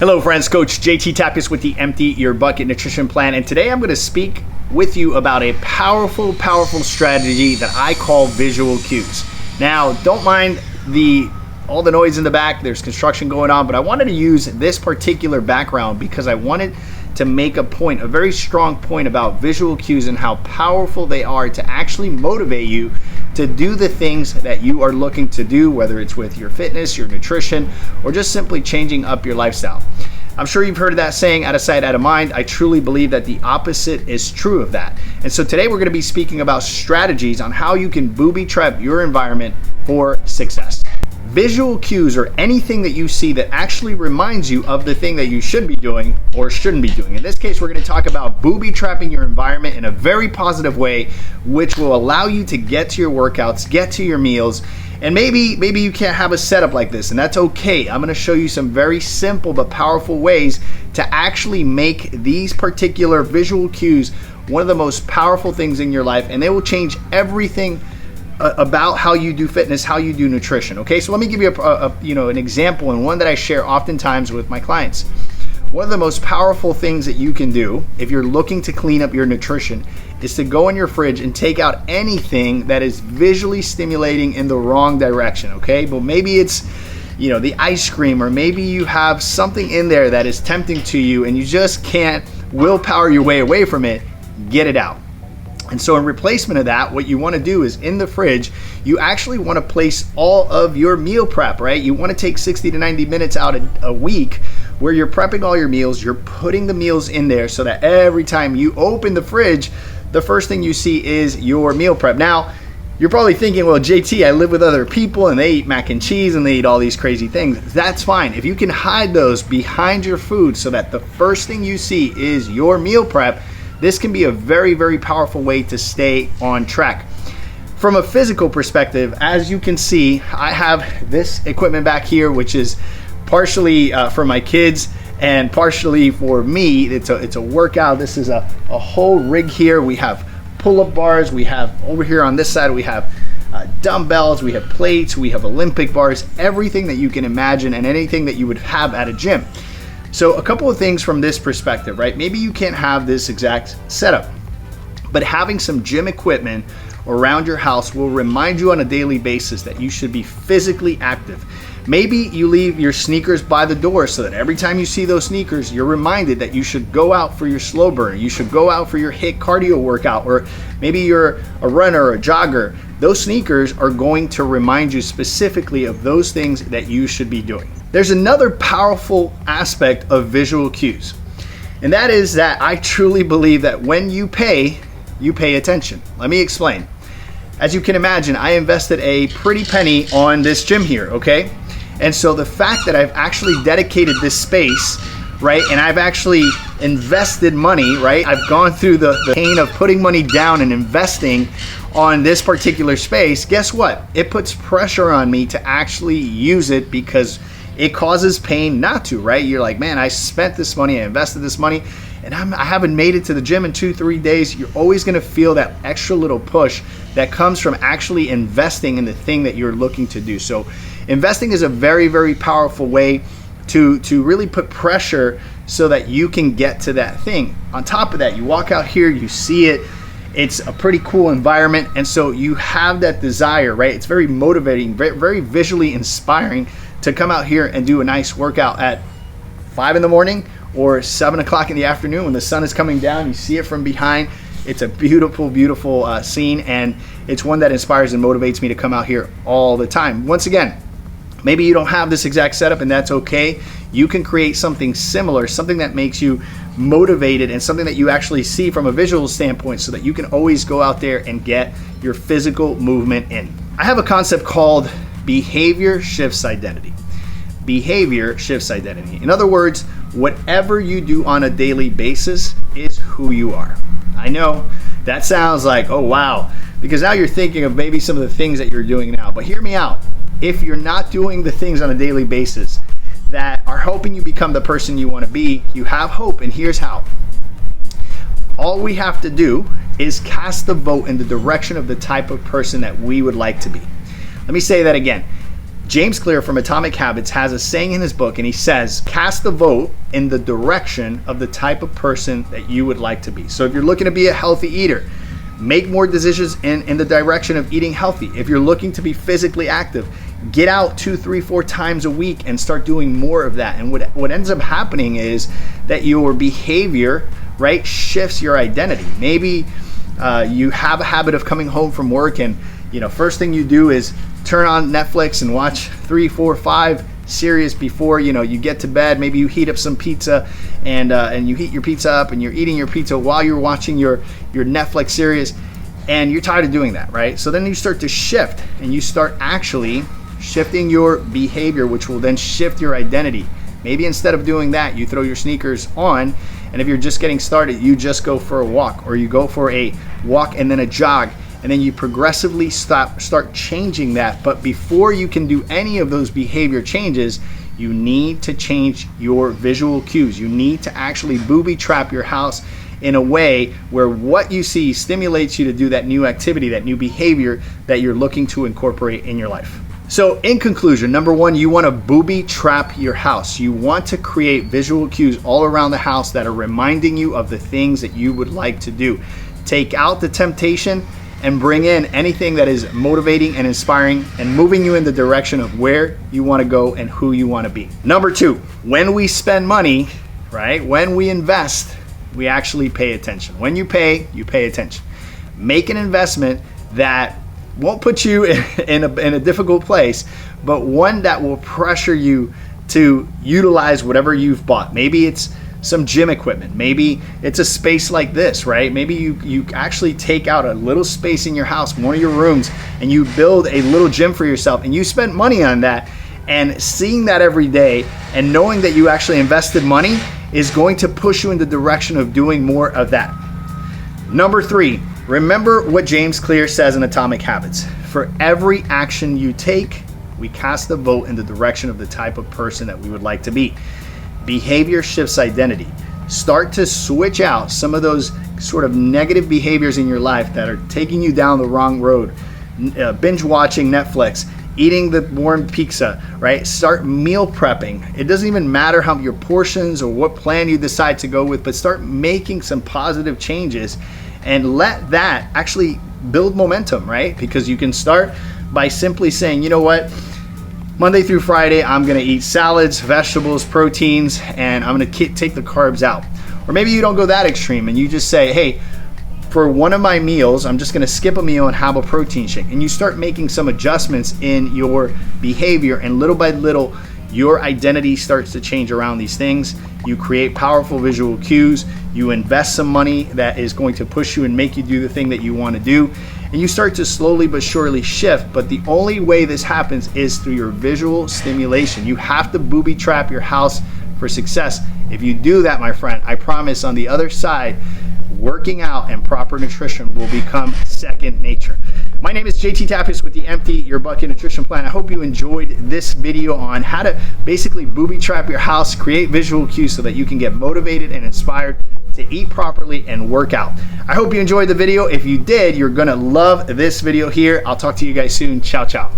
Hello friends, Coach JT Tapias with the Empty Your Bucket Nutrition Plan, and today I'm going to speak with you about a powerful strategy that I call visual cues. Now, don't mind all the noise in the back. There's construction going on, but I wanted to use this particular background because I wanted to make a point, a very strong point about visual cues and how powerful they are to actually motivate you to do the things that you are looking to do, whether it's with your fitness, your nutrition, or just simply changing up your lifestyle. I'm sure you've heard of that saying, out of sight, out of mind. I truly believe that the opposite is true of that. And so today we're going to be speaking about strategies on how you can booby trap your environment for success. Visual cues are anything that you see that actually reminds you of the thing that you should be doing or shouldn't be doing. In this case, we're going to talk about booby trapping your environment in a very positive way, which will allow you to get to your workouts, get to your meals, and maybe you can't have a setup like this, and that's okay. I'm going to show you some very simple but powerful ways to actually make these particular visual cues one of the most powerful things in your life, and they will change everything about how you do fitness, how you do nutrition. Okay, so let me give you an example, and one that I share oftentimes with my clients. One of the most powerful things that you can do if you're looking to clean up your nutrition is to go in your fridge and take out anything that is visually stimulating in the wrong direction. Okay, but maybe it's the ice cream, or maybe you have something in there that is tempting to you and you just can't willpower your way away from it. Get it out. And so in replacement of that, what you want to do is in the fridge, you actually want to place all of your meal prep, right? You want to take 60 to 90 minutes out a week where you're prepping all your meals, you're putting the meals in there so that every time you open the fridge, the first thing you see is your meal prep. Now, you're probably thinking, well, JT, I live with other people and they eat mac and cheese and they eat all these crazy things. That's fine. If you can hide those behind your food so that the first thing you see is your meal prep, this can be a very powerful way to stay on track. From a physical perspective, as you can see, I have this equipment back here, which is partially for my kids and partially for me. It's a workout. This is a whole rig here. We have pull-up bars. We have over here on this side, we have dumbbells, we have plates, we have Olympic bars, everything that you can imagine and anything that you would have at a gym. So a couple of things from this perspective, right? Maybe you can't have this exact setup, but having some gym equipment around your house will remind you on a daily basis that you should be physically active. Maybe you leave your sneakers by the door so that every time you see those sneakers, you're reminded that you should go out for your slow burn. You should go out for your HIIT cardio workout, or maybe you're a runner or a jogger. Those sneakers are going to remind you specifically of those things that you should be doing. There's another powerful aspect of visual cues, and that is that I truly believe that when you pay attention. Let me explain. As you can imagine, I invested a pretty penny on this gym here, okay? And so the fact that I've actually dedicated this space, right, and I've actually invested money, right? I've gone through the pain of putting money down and investing on this particular space. Guess what? It puts pressure on me to actually use it because it causes pain not to, right? You're like, man, I spent this money, I invested this money, and I haven't made it to the gym in 2-3 days. You're always gonna feel that extra little push that comes from actually investing in the thing that you're looking to do. So investing is a very powerful way to really put pressure so that you can get to that thing. On top of that, you walk out here, you see it, it's a pretty cool environment, and so you have that desire, right? It's very motivating, very visually inspiring to come out here and do a nice workout at 5 in the morning or 7 o'clock in the afternoon when the sun is coming down. You see it from behind. It's a beautiful scene, and it's one that inspires and motivates me to come out here all the time. Once again, maybe you don't have this exact setup, and that's okay. You can create something similar, something that makes you motivated and something that you actually see from a visual standpoint so that you can always go out there and get your physical movement in. I have a concept called behavior shifts identity. Behavior shifts identity. In other words, whatever you do on a daily basis is who you are. I know that sounds like, oh wow, because now you're thinking of maybe some of the things that you're doing now, but hear me out. If you're not doing the things on a daily basis that are helping you become the person you want to be, you have hope, and here's how. All we have to do is cast the vote in the direction of the type of person that we would like to be. Let me say that again. James Clear from Atomic Habits has a saying in his book, and he says, cast the vote in the direction of the type of person that you would like to be. So if you're looking to be a healthy eater, make more decisions in the direction of eating healthy. If you're looking to be physically active, get out 2, 3, 4 times a week and start doing more of that. And what ends up happening is that your behavior, right, shifts your identity. Maybe you have a habit of coming home from work and, first thing you do is turn on Netflix and watch 3, 4, 5 series before you get to bed. Maybe you heat up some pizza and you heat your pizza up and you're eating your pizza while you're watching your Netflix series, and you're tired of doing that, right? So then you start to shift and you start actually shifting your behavior, which will then shift your identity. Maybe instead of doing that, you throw your sneakers on, and if you're just getting started, you just go for a walk, or you go for a walk and then a jog, and then you progressively start changing that. But before you can do any of those behavior changes, you need to change your visual cues. You need to actually booby trap your house in a way where what you see stimulates you to do that new activity, that new behavior that you're looking to incorporate in your life. So in conclusion, number one, you want to booby trap your house. You want to create visual cues all around the house that are reminding you of the things that you would like to do. Take out the temptation and bring in anything that is motivating and inspiring and moving you in the direction of where you want to go and who you want to be. Number two, when we spend money, right, when we invest, we actually pay attention. When you pay attention. Make an investment that won't put you in a difficult place, but one that will pressure you to utilize whatever you've bought. Maybe it's some gym equipment. Maybe it's a space like this, right? Maybe you actually take out a little space in your house, one of your rooms, and you build a little gym for yourself, and you spend money on that. And seeing that every day and knowing that you actually invested money is going to push you in the direction of doing more of that. Number three, remember what James Clear says in Atomic Habits. For every action you take, we cast a vote in the direction of the type of person that we would like to be. Behavior shifts identity. Start to switch out some of those sort of negative behaviors in your life that are taking you down the wrong road. Binge watching Netflix, eating the warm pizza, right? Start meal prepping. It doesn't even matter how your portions or what plan you decide to go with, but start making some positive changes and let that actually build momentum, right? Because you can start by simply saying, you know what? Monday through Friday, I'm gonna eat salads, vegetables, proteins, and I'm gonna take the carbs out. Or maybe you don't go that extreme and you just say, hey, for one of my meals, I'm just gonna skip a meal and have a protein shake. And you start making some adjustments in your behavior, and little by little, your identity starts to change around these things. You create powerful visual cues. You invest some money that is going to push you and make you do the thing that you want to do. And you start to slowly but surely shift. But the only way this happens is through your visual stimulation. You have to booby trap your house for success. If you do that, my friend, I promise on the other side, working out and proper nutrition will become second nature. My name is JT Tapias with the Empty Your Bucket Nutrition Plan. I hope you enjoyed this video on how to basically booby trap your house, create visual cues so that you can get motivated and inspired to eat properly and work out. I hope you enjoyed the video. If you did, you're gonna love this video here. I'll talk to you guys soon. Ciao, ciao.